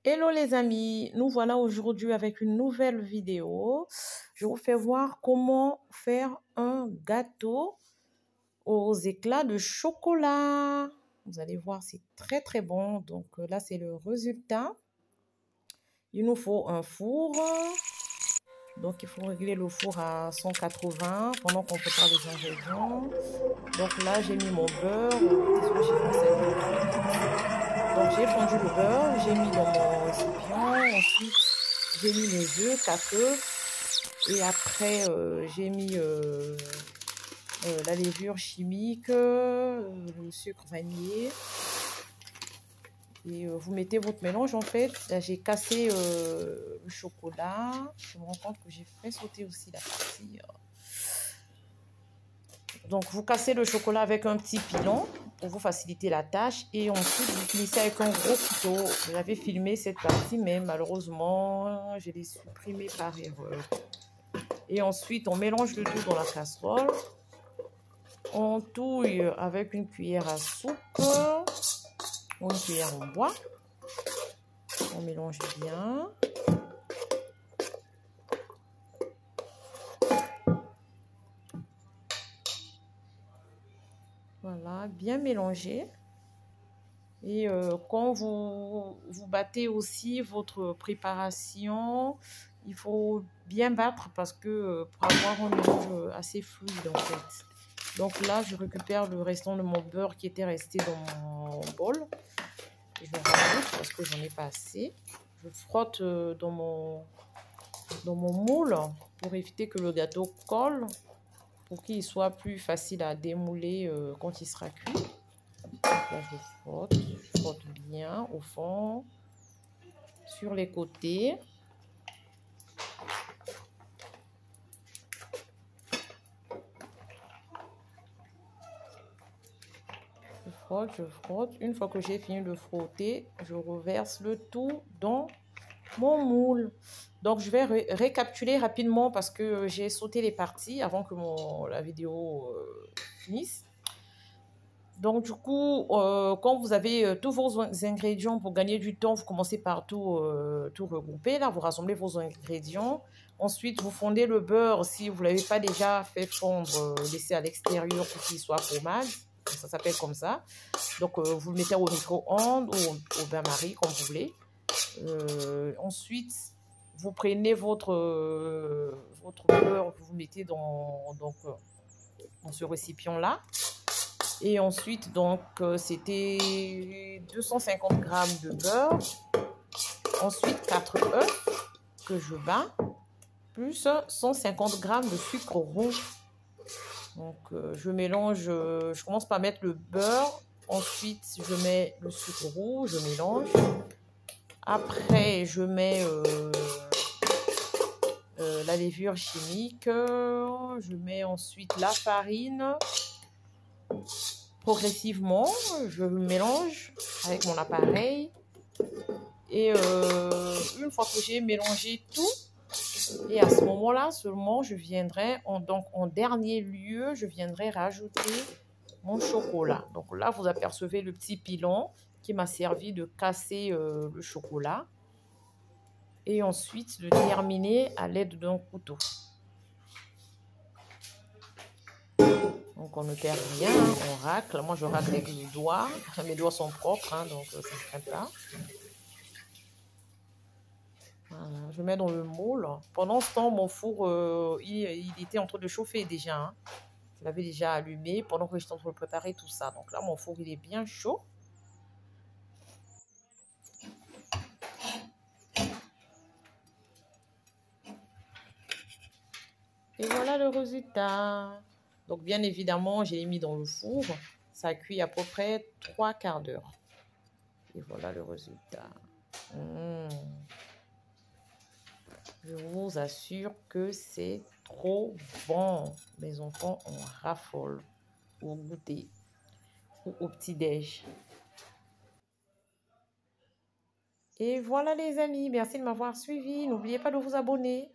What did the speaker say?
Hello les amis, nous voilà aujourd'hui avec une nouvelle vidéo. Je vous fais voir comment faire un gâteau aux éclats de chocolat. Vous allez voir, c'est très très bon. Donc là, c'est le résultat. Il nous faut un four. Donc il faut régler le four à 180 pendant qu'on prépare les ingrédients. Donc là, j'ai mis mon beurre. Désolée, j'ai fait un truc. Donc j'ai fondu le beurre, j'ai mis dans mon récipient, ensuite j'ai mis mes œufs, 4 œufs, et après j'ai mis la levure chimique, le sucre vanillé, et vous mettez votre mélange en fait. Là j'ai cassé le chocolat, je me rends compte que j'ai fait sauter aussi la partie. Donc vous cassez le chocolat avec un petit pilon pour vous faciliter la tâche et ensuite vous finissez avec un gros couteau. J'avais filmé cette partie mais malheureusement je l'ai supprimé par erreur. Et ensuite on mélange le tout dans la casserole. On touille avec une cuillère à soupe ou une cuillère en bois. On mélange bien. Voilà, bien mélangé. Et quand vous battez aussi votre préparation, il faut bien battre parce que pour avoir un mélange assez fluide en fait. Donc là, je récupère le restant de mon beurre qui était resté dans mon bol. Je le rajoute parce que j'en ai pas assez. Je frotte dans mon moule pour éviter que le gâteau colle, pour qu'il soit plus facile à démouler quand il sera cuit. Là, je frotte bien au fond, sur les côtés. Je frotte. Une fois que j'ai fini de frotter, je reverse le tout dans mon moule. Donc, je vais récapituler rapidement parce que j'ai sauté les parties avant que la vidéo finisse. Donc, du coup, quand vous avez tous vos ingrédients pour gagner du temps, vous commencez par tout regrouper. Là, vous rassemblez vos ingrédients. Ensuite, vous fondez le beurre. Si vous ne l'avez pas déjà fait fondre, laissez à l'extérieur pour qu'il soit fromage. Ça s'appelle comme ça. Donc, vous le mettez au micro-ondes ou au bain-marie, comme vous voulez. Ensuite, vous prenez votre beurre que vous mettez dans ce récipient-là. Et ensuite, donc, c'était 250 g de beurre. Ensuite, 4 œufs que je bats, plus 150 g de sucre rond. Donc, je mélange, je commence par mettre le beurre. Ensuite, je mets le sucre roux, je mélange. Après, je mets la levure chimique. Je mets ensuite la farine. Progressivement, je mélange avec mon appareil. Et une fois que j'ai mélangé tout, et à ce moment-là seulement, je viendrai, en dernier lieu, je viendrai rajouter mon chocolat. Donc là, vous apercevez le petit pilon qui m'a servi de casser le chocolat. Et ensuite, de terminer à l'aide d'un couteau. Donc, on ne perd rien, hein, on racle. Moi, je racle avec les doigts. Mes doigts sont propres, hein, donc ça ne traîne pas. Voilà, je mets dans le moule. Pendant ce temps, mon four, il était en train de chauffer déjà. Hein. Je l'avais déjà allumé pendant que j'étais en train de préparer tout ça. Donc là, mon four, il est bien chaud. Et voilà le résultat. Donc, bien évidemment, j'ai mis dans le four. Ça cuit à peu près 3/4 d'heure. Et voilà le résultat. Je vous assure que c'est trop bon. Mes enfants en raffolent au goûter ou au petit-déj. Et voilà les amis, merci de m'avoir suivi. N'oubliez pas de vous abonner.